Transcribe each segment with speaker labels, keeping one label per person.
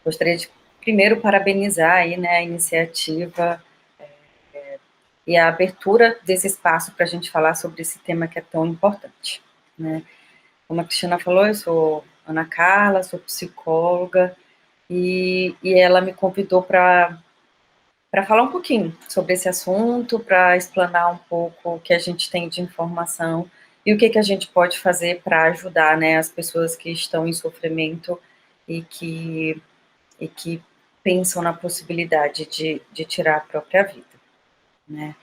Speaker 1: Gostaria de, primeiro, parabenizar aí, né, a iniciativa e a abertura desse espaço para a gente falar sobre esse tema que é tão importante, né? Como a Cristina falou, eu sou Ana Carla, sou psicóloga, e ela me convidou para falar um pouquinho sobre esse assunto, para explanar um pouco o que a gente tem de informação e o que a gente pode fazer para ajudar, né, as pessoas que estão em sofrimento e que pensam na possibilidade de tirar a própria vida, né.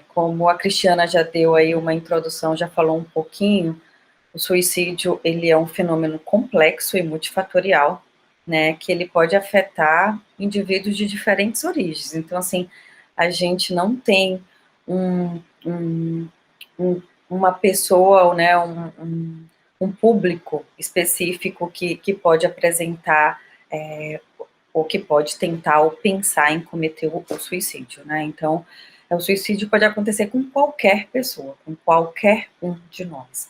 Speaker 1: Como a Cristiana já deu aí uma introdução, já falou um pouquinho, o suicídio, ele é um fenômeno complexo e multifatorial, né, que ele pode afetar indivíduos de diferentes origens. Então, assim, a gente não tem um, um, uma pessoa, né, um público específico que pode apresentar ou que pode tentar ou pensar em cometer o suicídio, né? Então, o suicídio pode acontecer com qualquer pessoa, com qualquer um de nós,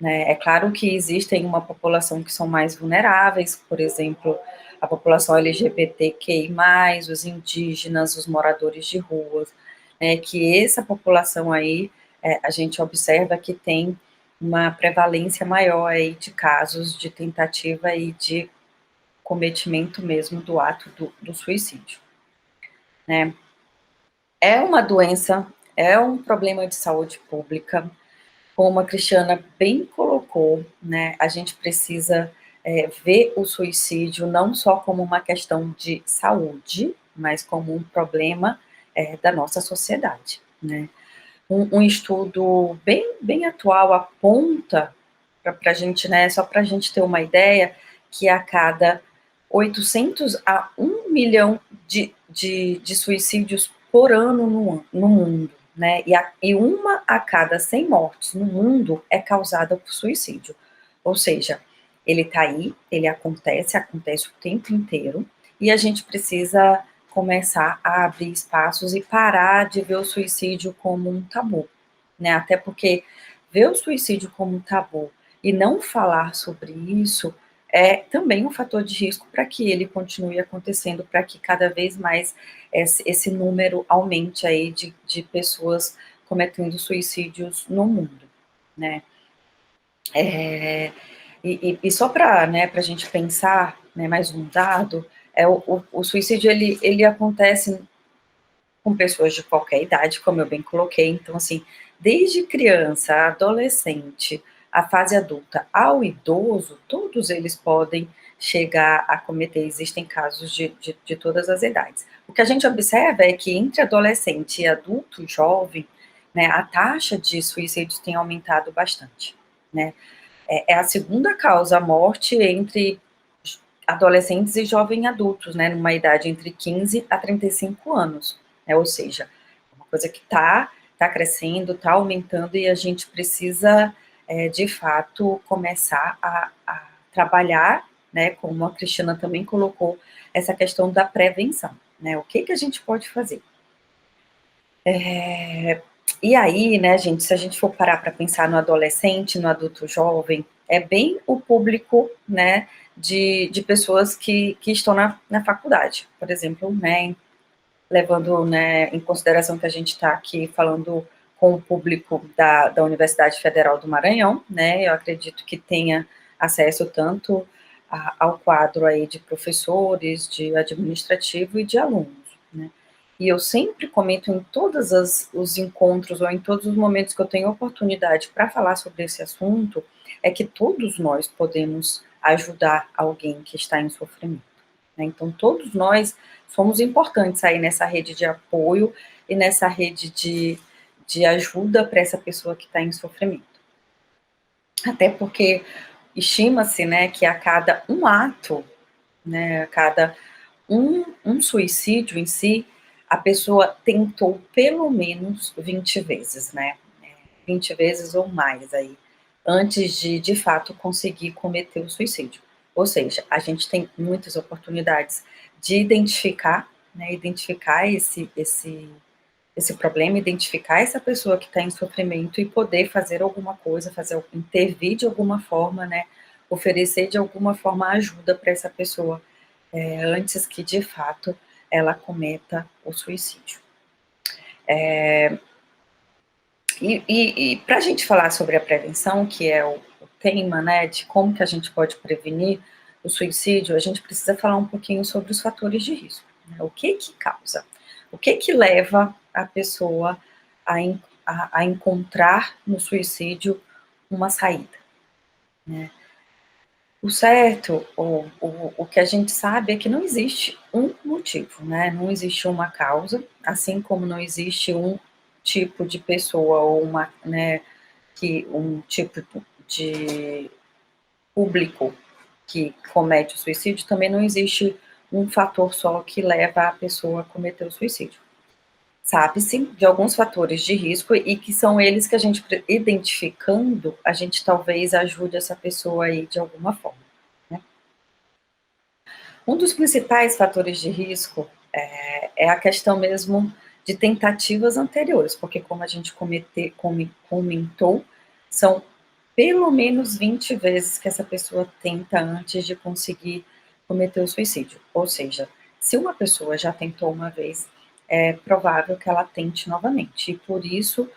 Speaker 1: né? É claro que existem uma população que são mais vulneráveis, por exemplo, a população LGBTQI+, os indígenas, os moradores de ruas, né? Que essa população aí, a gente observa que tem uma prevalência maior aí de casos de tentativa e de cometimento mesmo do ato do suicídio, né? É uma doença, é um problema de saúde pública, como a Cristiana bem colocou, né? A gente precisa ver o suicídio não só como uma questão de saúde, mas como um problema da nossa sociedade, né? Um estudo bem atual aponta para a gente, né? Só para a gente ter uma ideia, que a cada 800 a 1 milhão de suicídios por ano no mundo, né? E uma a cada 100 mortes no mundo é causada por suicídio. Ou seja, ele está aí, ele acontece o tempo inteiro, e a gente precisa começar a abrir espaços e parar de ver o suicídio como um tabu, né? Até porque ver o suicídio como um tabu e não falar sobre isso é também um fator de risco para que ele continue acontecendo, para que cada vez mais esse número aumente aí de pessoas cometendo suicídios no mundo, né? E só para, né, a gente pensar, né, mais um dado, o suicídio ele acontece com pessoas de qualquer idade, como eu bem coloquei. Então, assim, desde criança, adolescente, a fase adulta ao idoso, todos eles podem chegar a cometer, existem casos de todas as idades. O que a gente observa é que entre adolescente e adulto jovem, né, a taxa de suicídios tem aumentado bastante, né. É a segunda causa a morte entre adolescentes e jovens adultos, né, numa idade entre 15 a 35 anos, né, ou seja, é uma coisa que tá crescendo, tá aumentando, e a gente precisa, de fato, começar a trabalhar, né, como a Cristina também colocou, essa questão da prevenção, né, o que a gente pode fazer? E aí, né, gente, se a gente for parar para pensar no adolescente, no adulto jovem, é bem o público, né, de pessoas que estão na faculdade, por exemplo, né, levando, né, em consideração que a gente está aqui falando com o público da Universidade Federal do Maranhão, né, eu acredito que tenha acesso tanto ao quadro aí de professores, de administrativo e de alunos, né. E eu sempre comento em todos os encontros ou em todos os momentos que eu tenho oportunidade para falar sobre esse assunto, é que todos nós podemos ajudar alguém que está em sofrimento, né. Então todos nós somos importantes aí nessa rede de apoio e nessa rede de ajuda para essa pessoa que está em sofrimento. Até porque estima-se, né, que a cada um ato, né, a cada um suicídio em si, a pessoa tentou pelo menos 20 vezes, né? 20 vezes ou mais aí, antes de fato conseguir cometer o suicídio. Ou seja, a gente tem muitas oportunidades de identificar, né, identificar esse problema, identificar essa pessoa que está em sofrimento e poder fazer alguma coisa, intervir de alguma forma, né, oferecer de alguma forma ajuda para essa pessoa antes que, de fato, ela cometa o suicídio. E para a gente falar sobre a prevenção, que é o tema, né, de como que a gente pode prevenir o suicídio, a gente precisa falar um pouquinho sobre os fatores de risco, né? O que causa? O que leva a pessoa a encontrar no suicídio uma saída, né? O certo, o que a gente sabe é que não existe um motivo, né? Não existe uma causa, assim como não existe um tipo de pessoa ou uma, né, que um tipo de público que comete o suicídio, também não existe um fator só que leva a pessoa a cometer o suicídio. Sabe-se de alguns fatores de risco e que são eles que a gente, identificando, a gente talvez ajude essa pessoa aí de alguma forma, né? Um dos principais fatores de risco é a questão mesmo de tentativas anteriores, porque como a gente comentou, são pelo menos 20 vezes que essa pessoa tenta antes de conseguir cometer o suicídio. Ou seja, se uma pessoa já tentou uma vez, é provável que ela tente novamente. E por isso,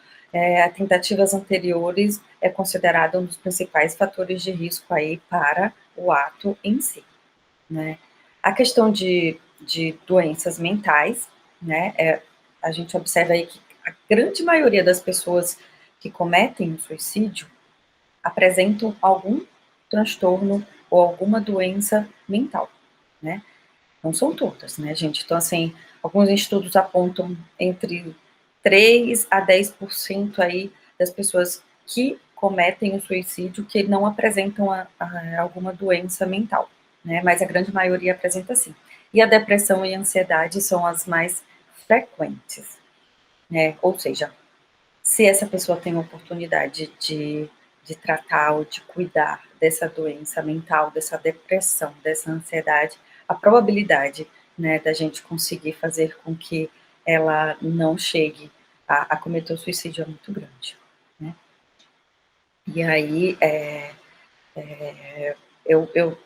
Speaker 1: tentativas anteriores é considerado um dos principais fatores de risco aí para o ato em si, né? A questão de doenças mentais, né, a gente observa aí que a grande maioria das pessoas que cometem o suicídio apresentam algum transtorno ou alguma doença mental, né? Não são todas, né, gente? Então, assim, alguns estudos apontam entre 3 a 10% aí das pessoas que cometem o suicídio que não apresentam alguma doença mental, né? Mas a grande maioria apresenta sim. E a depressão e a ansiedade são as mais frequentes, né? Ou seja, se essa pessoa tem a oportunidade de tratar ou de cuidar dessa doença mental, dessa depressão, dessa ansiedade, a probabilidade, né, da gente conseguir fazer com que ela não chegue a cometer o suicídio é muito grande, né? E aí, eu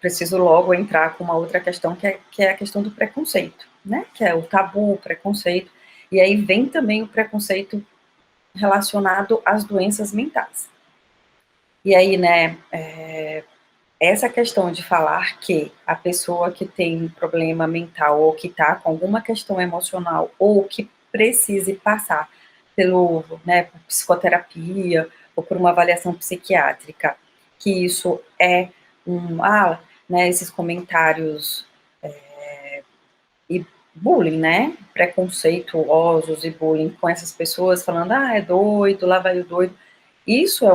Speaker 1: preciso logo entrar com uma outra questão, que é a questão do preconceito, né? Que é o tabu, o preconceito, e aí vem também o preconceito relacionado às doenças mentais. E aí, né, essa questão de falar que a pessoa que tem problema mental ou que está com alguma questão emocional ou que precise passar pelo, né, por psicoterapia ou por uma avaliação psiquiátrica, que isso é né, esses comentários e bullying, né, preconceituosos e bullying com essas pessoas falando, é doido, lá vai o doido. Isso é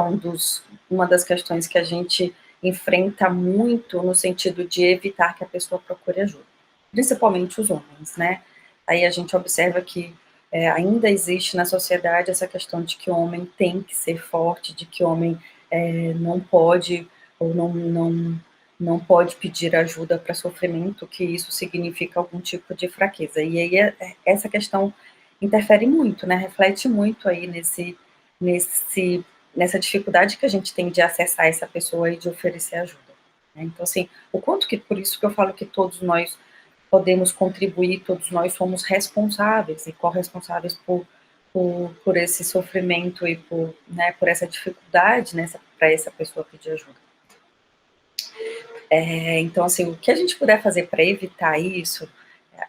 Speaker 1: uma das questões que a gente enfrenta muito no sentido de evitar que a pessoa procure ajuda, principalmente os homens, né? Aí a gente observa que ainda existe na sociedade essa questão de que o homem tem que ser forte, de que o homem não pode ou não pode pedir ajuda para sofrimento, que isso significa algum tipo de fraqueza. E aí essa questão interfere muito, né? Reflete muito aí nessa dificuldade que a gente tem de acessar essa pessoa e de oferecer ajuda, né? Então, assim, o quanto que, por isso que eu falo que todos nós podemos contribuir, todos nós somos responsáveis e corresponsáveis por esse sofrimento e né, por essa dificuldade para essa pessoa pedir ajuda. Então, assim, o que a gente puder fazer para evitar isso,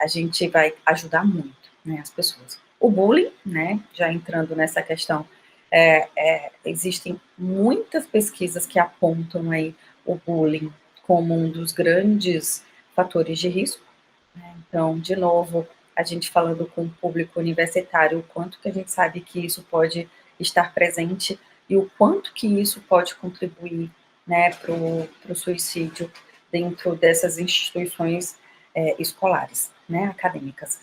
Speaker 1: a gente vai ajudar muito, né, as pessoas. O bullying, né, já entrando nessa questão, existem muitas pesquisas que apontam aí o bullying como um dos grandes fatores de risco, né? Então, de novo, a gente falando com o público universitário, o quanto que a gente sabe que isso pode estar presente e o quanto que isso pode contribuir, né, para o suicídio dentro dessas instituições escolares, né, acadêmicas.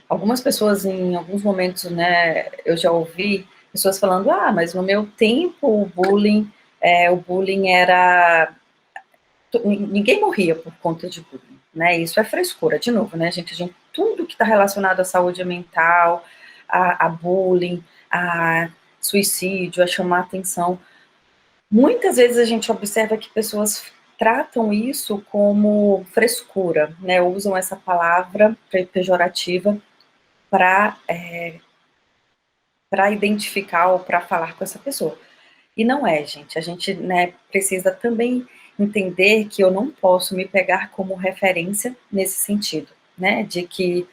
Speaker 1: Algumas pessoas, em alguns momentos, né, eu já ouvi pessoas falando, mas no meu tempo o bullying era... Ninguém morria por conta de bullying, né, isso é frescura, de novo, né, gente, tudo que está relacionado à saúde mental, a bullying, a suicídio, a chamar atenção, muitas vezes a gente observa que pessoas tratam isso como frescura, né? Usam essa palavra pejorativa para identificar ou para falar com essa pessoa. E não é, gente. A gente, né, precisa também entender que eu não posso me pegar como referência nesse sentido, né? De que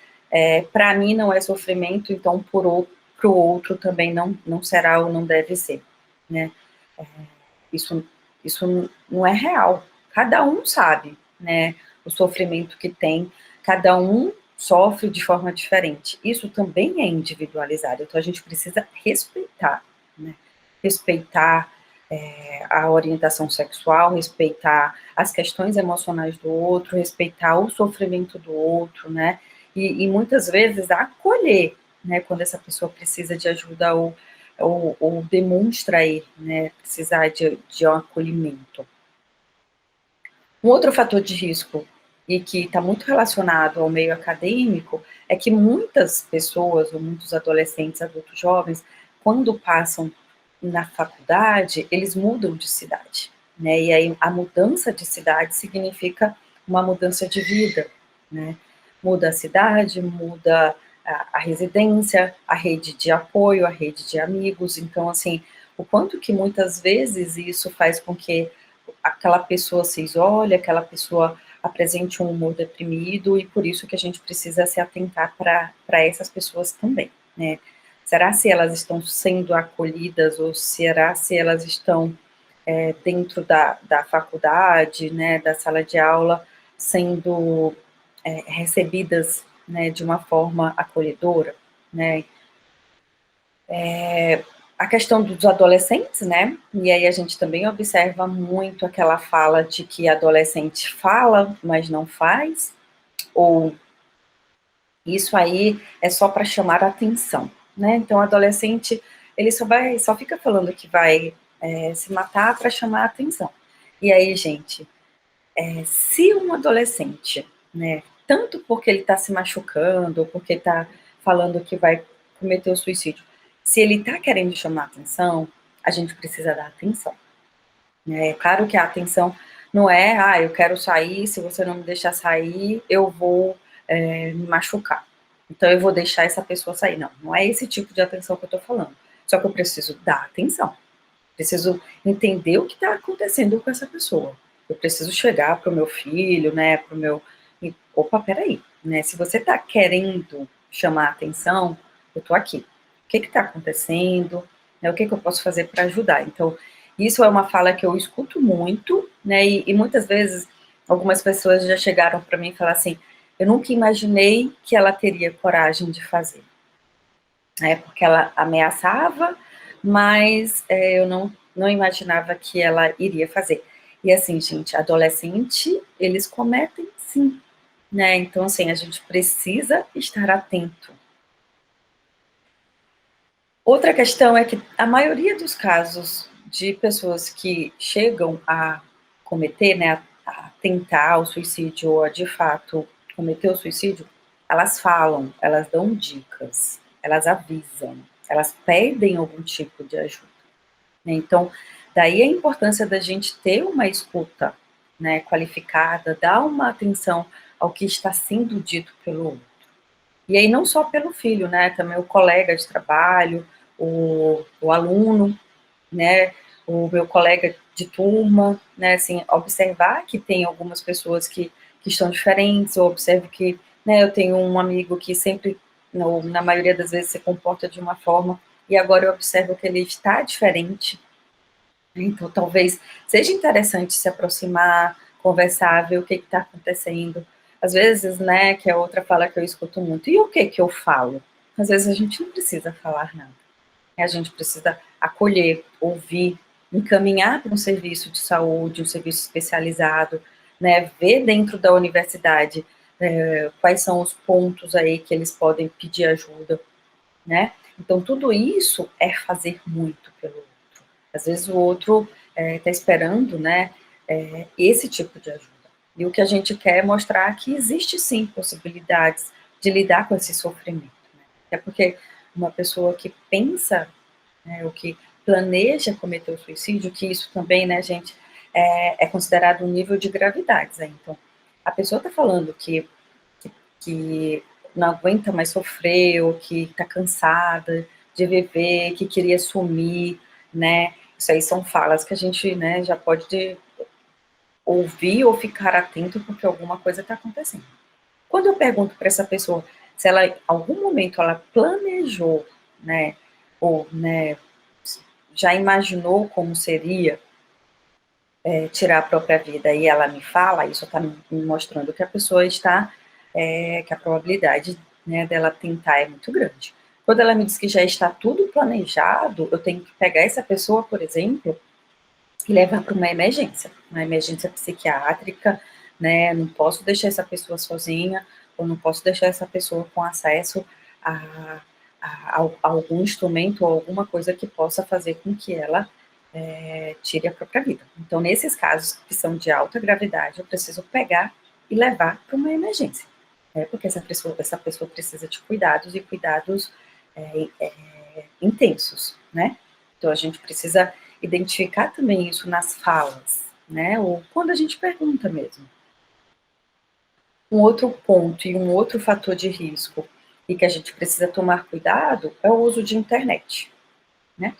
Speaker 1: para mim não é sofrimento, então para o outro também não será ou não deve ser, né? Isso, isso não é real. Cada um sabe, né, o sofrimento que tem, cada um sofre de forma diferente. Isso também é individualizado, então a gente precisa respeitar, né? Respeitar a orientação sexual, respeitar as questões emocionais do outro, respeitar o sofrimento do outro, né? E muitas vezes acolher, né, quando essa pessoa precisa de ajuda ou demonstra aí, né, precisar de um acolhimento. Um outro fator de risco, e que está muito relacionado ao meio acadêmico, é que muitas pessoas, ou muitos adolescentes, adultos jovens, quando passam na faculdade, eles mudam de cidade, né, e aí a mudança de cidade significa uma mudança de vida, né, muda a cidade, muda a residência, a rede de apoio, a rede de amigos, então, assim, o quanto que muitas vezes isso faz com que aquela pessoa se isole, aquela pessoa apresente um humor deprimido, e por isso que a gente precisa se atentar para essas pessoas também, né? Será se elas estão sendo acolhidas, ou será se elas estão dentro da faculdade, né, da sala de aula, sendo recebidas, né, de uma forma acolhedora, né? A questão dos adolescentes, né? E aí a gente também observa muito aquela fala de que adolescente fala, mas não faz, ou isso aí é só para chamar a atenção, né? Então, adolescente, ele só fica falando que vai se matar para chamar a atenção. E aí, gente, se um adolescente, né, tanto porque ele está se machucando, ou porque está falando que vai cometer o suicídio, se ele está querendo chamar atenção, a gente precisa dar atenção, né? É claro que a atenção não é, eu quero sair, se você não me deixar sair, eu vou me machucar. Então eu vou deixar essa pessoa sair. Não, não é esse tipo de atenção que eu estou falando. Só que eu preciso dar atenção. Preciso entender o que está acontecendo com essa pessoa. Eu preciso chegar para o meu filho, né, para o meu... Opa, peraí, né, se você está querendo chamar a atenção, eu estou aqui. O que está acontecendo? Né, o que eu posso fazer para ajudar? Então, isso é uma fala que eu escuto muito, né, e muitas vezes algumas pessoas já chegaram para mim e falaram assim, eu nunca imaginei que ela teria coragem de fazer. Porque ela ameaçava, mas eu não imaginava que ela iria fazer. E assim, gente, adolescente, eles cometem sim, né? Então, assim, a gente precisa estar atento. Outra questão é que a maioria dos casos de pessoas que chegam a cometer, né, a tentar o suicídio ou a de fato cometer o suicídio, elas falam, elas dão dicas, elas avisam, elas pedem algum tipo de ajuda, né? Então, daí a importância da gente ter uma escuta, né, qualificada, dar uma atenção ao que está sendo dito pelo outro. E aí não só pelo filho, né, também o colega de trabalho, o aluno, né, o meu colega de turma, né, assim, observar que tem algumas pessoas que estão diferentes, eu observo que, né, eu tenho um amigo que sempre, na maioria das vezes, se comporta de uma forma, e agora eu observo que ele está diferente, então talvez seja interessante se aproximar, conversar, ver o que está acontecendo. Às vezes, né, que é outra fala que eu escuto muito, e o que eu falo? Às vezes a gente não precisa falar nada. A gente precisa acolher, ouvir, encaminhar para um serviço de saúde, um serviço especializado, né, ver dentro da universidade quais são os pontos aí que eles podem pedir ajuda, né? Então, tudo isso é fazer muito pelo outro. Às vezes o outro está esperando, né, esse tipo de ajuda. E o que a gente quer é mostrar que existe sim possibilidades de lidar com esse sofrimento, né? Até porque uma pessoa que pensa, né, o que planeja cometer o suicídio, que isso também, né, gente, é considerado um nível de gravidade, né? Então, a pessoa está falando que não aguenta mais sofrer, ou que está cansada de viver, que queria sumir, né? Isso aí são falas que a gente, né, já pode ouvir ou ficar atento porque alguma coisa está acontecendo. Quando eu pergunto para essa pessoa se ela, em algum momento, ela planejou, né, ou, né, já imaginou como seria tirar a própria vida, e ela me fala, isso está me mostrando que a pessoa está, que a probabilidade, né, dela tentar é muito grande. Quando ela me diz que já está tudo planejado, eu tenho que pegar essa pessoa, por exemplo, e levar para uma emergência psiquiátrica, né? Não posso deixar essa pessoa sozinha, ou não posso deixar essa pessoa com acesso a, a algum instrumento ou alguma coisa que possa fazer com que ela tire a própria vida. Então, nesses casos que são de alta gravidade, eu preciso pegar e levar para uma emergência, porque essa pessoa precisa de cuidados, e cuidados intensos, né? Então, a gente precisa identificar também isso nas falas, né? Ou quando a gente pergunta mesmo. Um outro ponto e um outro fator de risco e que a gente precisa tomar cuidado é o uso de internet, né?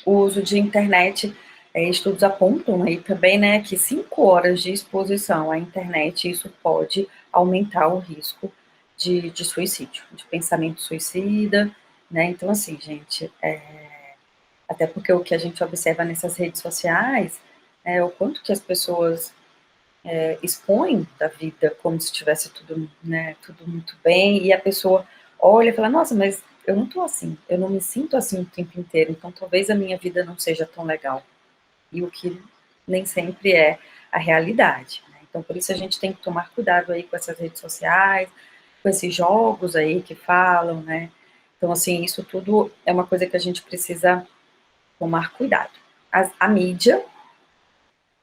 Speaker 1: O uso de internet, estudos apontam aí também, né, que 5 horas de exposição à internet, isso pode aumentar o risco de suicídio, de pensamento suicida, né? Então, assim, gente, até porque o que a gente observa nessas redes sociais é o quanto que as pessoas expõem da vida como se tivesse tudo, né, tudo muito bem, e a pessoa olha e fala, nossa, mas eu não tô assim, eu não me sinto assim o tempo inteiro, então talvez a minha vida não seja tão legal. E o que nem sempre é a realidade, né? Então, por isso a gente tem que tomar cuidado aí com essas redes sociais, com esses jogos aí que falam, né? Então, assim, isso tudo é uma coisa que a gente precisa tomar cuidado. A mídia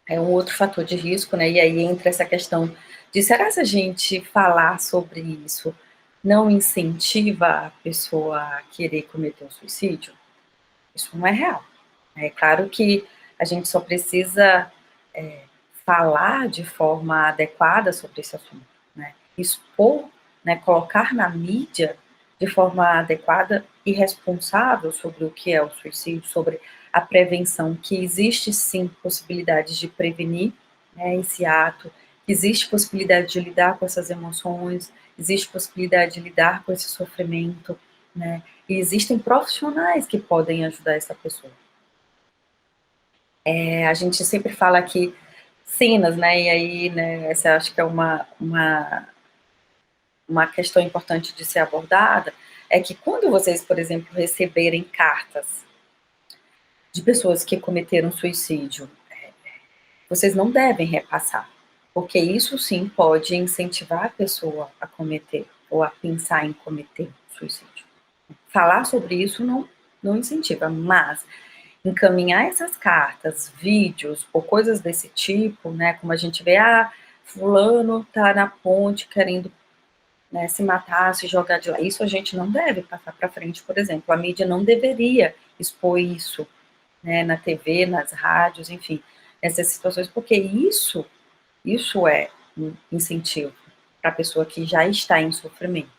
Speaker 1: é um outro fator de risco, né? E aí entra essa questão de será que a gente falar sobre isso não incentiva a pessoa a querer cometer o suicídio? Isso não é real. É claro que a gente só precisa falar de forma adequada sobre esse assunto, né? Expor, né, colocar na mídia de forma adequada e responsável sobre o que é o suicídio, sobre a prevenção, que existe sim possibilidade de prevenir, né, esse ato, existe possibilidade de lidar com essas emoções, existe possibilidade de lidar com esse sofrimento, né, e existem profissionais que podem ajudar essa pessoa. A gente sempre fala aqui cenas, né? E aí, né, essa acho que é uma questão importante de ser abordada, é que quando vocês, por exemplo, receberem cartas de pessoas que cometeram suicídio, vocês não devem repassar, porque isso sim pode incentivar a pessoa a cometer ou a pensar em cometer suicídio. Falar sobre isso não incentiva, mas encaminhar essas cartas, vídeos ou coisas desse tipo, né, como a gente vê, fulano tá na ponte querendo, né, se matar, se jogar de lá, isso a gente não deve passar para frente, por exemplo, a mídia não deveria expor isso, né, na TV, nas rádios, enfim, essas situações, porque isso é um incentivo para a pessoa que já está em sofrimento,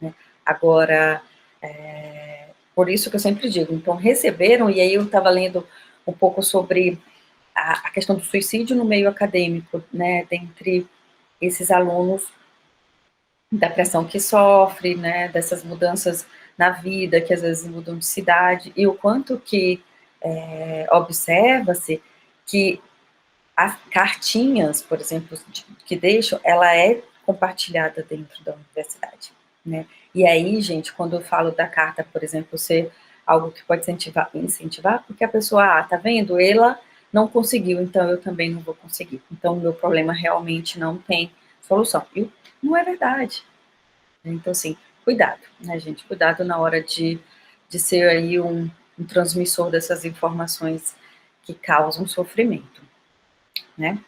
Speaker 1: né? Agora, por isso que eu sempre digo, então receberam, e aí eu estava lendo um pouco sobre a questão do suicídio no meio acadêmico, né, dentre esses alunos, da pressão que sofre, né, dessas mudanças na vida, que às vezes mudam de cidade, e o quanto que observa-se que as cartinhas, por exemplo, que deixam, ela é compartilhada dentro da universidade, né? E aí, gente, quando eu falo da carta, por exemplo, ser algo que pode incentivar, porque a pessoa, tá vendo? Ela não conseguiu, então eu também não vou conseguir. Então, o meu problema realmente não tem solução. E não é verdade. Então, assim, cuidado, né, gente? Cuidado na hora de ser aí um transmissor dessas informações que causam sofrimento, né?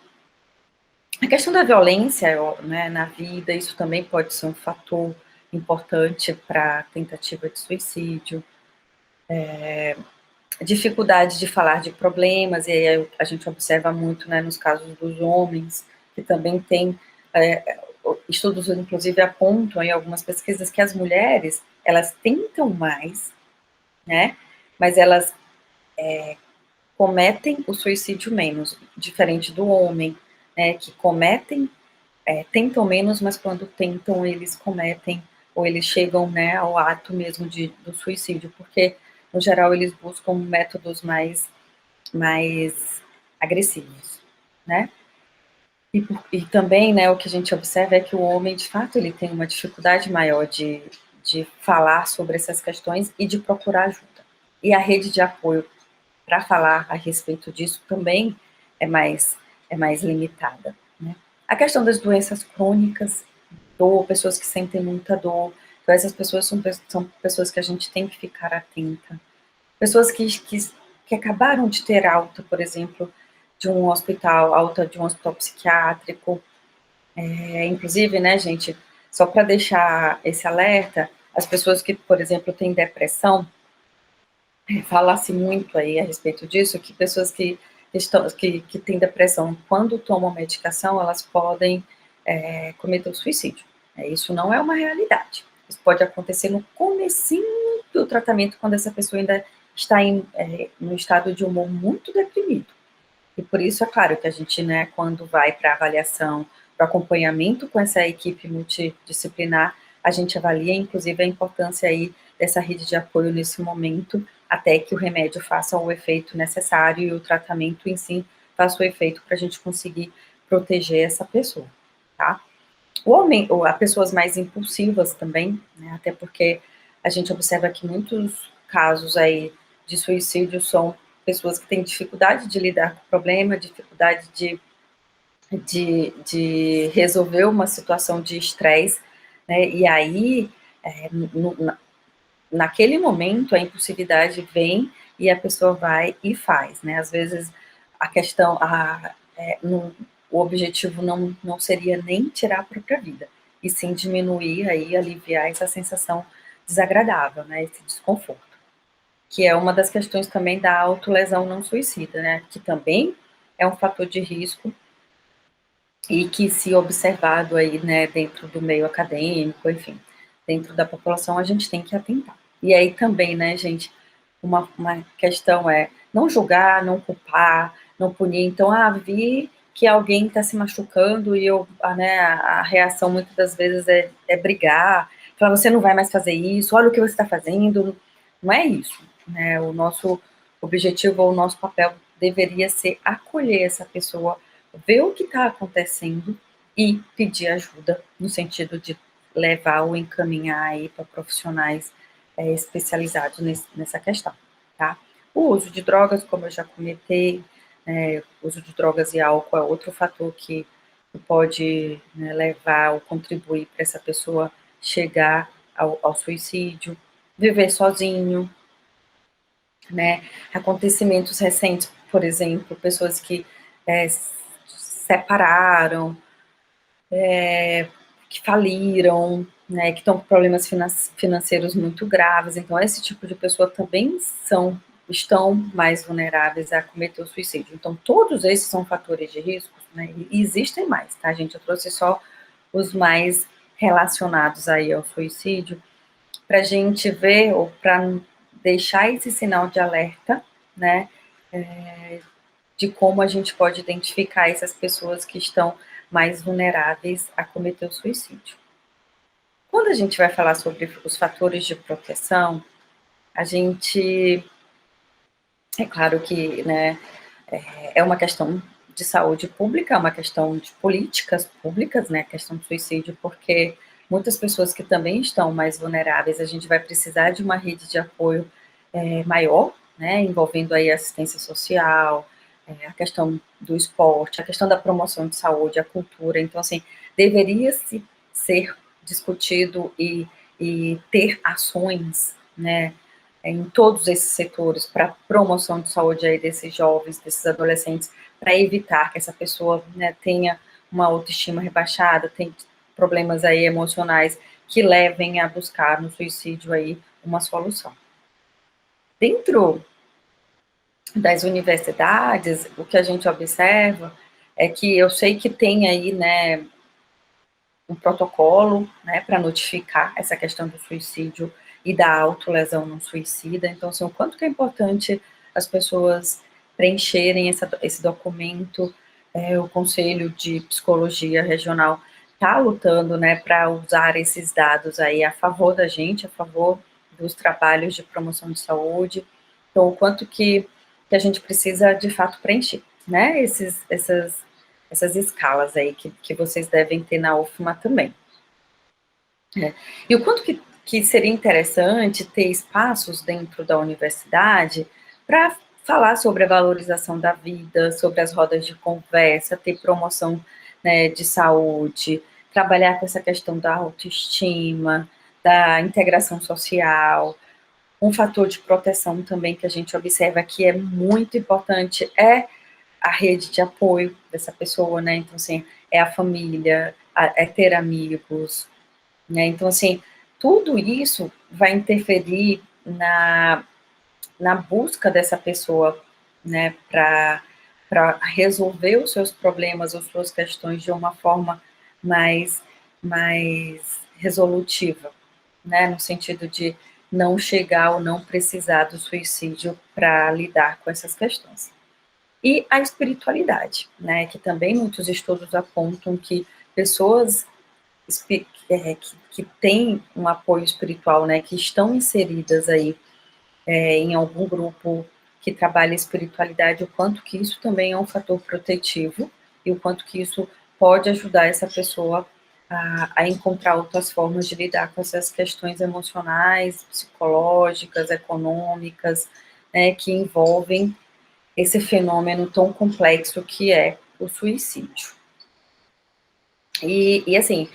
Speaker 1: A questão da violência, né, na vida, isso também pode ser um fator importante para tentativa de suicídio. dificuldade de falar de problemas, e aí a gente observa muito, né, nos casos dos homens, que também tem estudos, inclusive, apontam em algumas pesquisas que as mulheres, elas tentam mais, né, mas elas cometem o suicídio menos, diferente do homem, né, que tentam menos, mas quando tentam, eles cometem, ou eles chegam, né, ao ato mesmo do suicídio, porque, no geral, eles buscam métodos mais agressivos, né? E também, né, o que a gente observa é que o homem, de fato, ele tem uma dificuldade maior de falar sobre essas questões e de procurar ajuda. E a rede de apoio para falar a respeito disso também é mais limitada, né? A questão das doenças crônicas, dor, pessoas que sentem muita dor, então essas pessoas são pessoas que a gente tem que ficar atenta. Pessoas que acabaram de ter alta, por exemplo, alta de um hospital psiquiátrico, inclusive, né, gente, só para deixar esse alerta, as pessoas que, por exemplo, têm depressão, fala-se muito aí a respeito disso, que pessoas que têm depressão, quando tomam medicação, elas podem cometer o suicídio. Isso não é uma realidade. Isso pode acontecer no comecinho do tratamento, quando essa pessoa ainda está no estado de humor muito deprimido. E por isso, é claro, que a gente, né, quando vai para avaliação, para acompanhamento com essa equipe multidisciplinar, a gente avalia, inclusive, a importância aí dessa rede de apoio nesse momento, até que o remédio faça o efeito necessário e o tratamento em si faça o efeito para a gente conseguir proteger essa pessoa, tá? O homem, ou as pessoas mais impulsivas também, né, até porque a gente observa que muitos casos aí de suicídio são pessoas que têm dificuldade de lidar com o problema, dificuldade de resolver uma situação de estresse, né, e aí, naquele momento, a impulsividade vem e a pessoa vai e faz, né, às vezes a questão, o objetivo não seria nem tirar a própria vida, e sim diminuir aí, aliviar essa sensação desagradável, né, esse desconforto, que é uma das questões também da autolesão não suicida, né, que também é um fator de risco e que, se observado aí, né, dentro do meio acadêmico, enfim, dentro da população, a gente tem que atentar. E aí também, né, gente, uma questão é não julgar, não culpar, não punir. Então, vi que alguém está se machucando e a reação muitas das vezes é brigar, falar, você não vai mais fazer isso, olha o que você está fazendo. Não é isso, né? O nosso objetivo ou o nosso papel deveria ser acolher essa pessoa, ver o que está acontecendo e pedir ajuda, no sentido de levar ou encaminhar aí para profissionais especializados nessa questão, tá? O uso de drogas, como eu já comentei, o uso de drogas e álcool é outro fator que pode, né, levar ou contribuir para essa pessoa chegar ao suicídio, viver sozinho, né? Acontecimentos recentes, por exemplo, pessoas que separaram, que faliram, né, que estão com problemas financeiros muito graves. Então, esse tipo de pessoa também estão mais vulneráveis a cometer o suicídio. Então, todos esses são fatores de risco, né, e existem mais, tá, gente? Eu trouxe só os mais relacionados aí ao suicídio, para a gente ver, ou para deixar esse sinal de alerta, né, de como a gente pode identificar essas pessoas que estão mais vulneráveis a cometer o suicídio. Quando a gente vai falar sobre os fatores de proteção, a gente, é claro que, né, é uma questão de saúde pública, é uma questão de políticas públicas, né, a questão do suicídio, porque muitas pessoas que também estão mais vulneráveis, a gente vai precisar de uma rede de apoio maior, né, envolvendo aí assistência social, a questão do esporte, a questão da promoção de saúde, a cultura. Então, assim, deveria-se ser discutido e ter ações, né, em todos esses setores para promoção de saúde aí desses jovens, desses adolescentes, para evitar que essa pessoa, né, tenha uma autoestima rebaixada, tenha problemas aí emocionais que levem a buscar no suicídio aí uma solução. Dentro das universidades, o que a gente observa é que eu sei que tem aí, né, um protocolo, né, para notificar essa questão do suicídio e da autolesão no suicida. Então, assim, o quanto que é importante as pessoas preencherem esse documento. O Conselho de Psicologia Regional está lutando, né, para usar esses dados aí a favor da gente, a favor dos trabalhos de promoção de saúde. Então, o quanto que a gente precisa, de fato, preencher, né, essas escalas aí que vocês devem ter na UFMA também. E o quanto que seria interessante ter espaços dentro da universidade para falar sobre a valorização da vida, sobre as rodas de conversa, ter promoção, né, de saúde, trabalhar com essa questão da autoestima, da integração social. Um fator de proteção também que a gente observa que é muito importante é a rede de apoio dessa pessoa, né? Então, assim, é a família, é ter amigos, né? Então, assim, tudo isso vai interferir na busca dessa pessoa, né, para resolver os seus problemas, as suas questões de uma forma mais resolutiva, né, no sentido de não chegar ou não precisar do suicídio para lidar com essas questões. E a espiritualidade, né, que também muitos estudos apontam que pessoas que têm um apoio espiritual, né, que estão inseridas aí em algum grupo que trabalha espiritualidade, o quanto que isso também é um fator protetivo e o quanto que isso pode ajudar essa pessoa a encontrar outras formas de lidar com essas questões emocionais, psicológicas, econômicas, né, que envolvem esse fenômeno tão complexo que é o suicídio. E assim,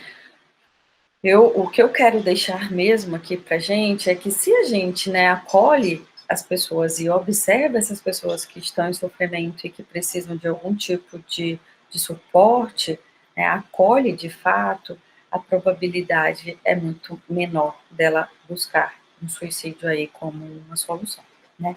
Speaker 1: o que eu quero deixar mesmo aqui para gente é que se a gente, né, acolhe as pessoas e observa essas pessoas que estão em sofrimento e que precisam de algum tipo de suporte, né, acolhe de fato, a probabilidade é muito menor dela buscar um suicídio aí como uma solução, né?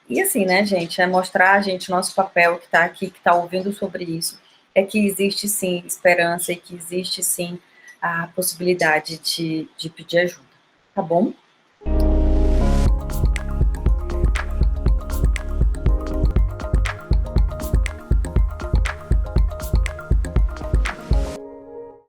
Speaker 1: E assim, né, gente, é mostrar a gente nosso papel que está aqui, que está ouvindo sobre isso, é que existe sim esperança e que existe sim a possibilidade de pedir ajuda, tá bom?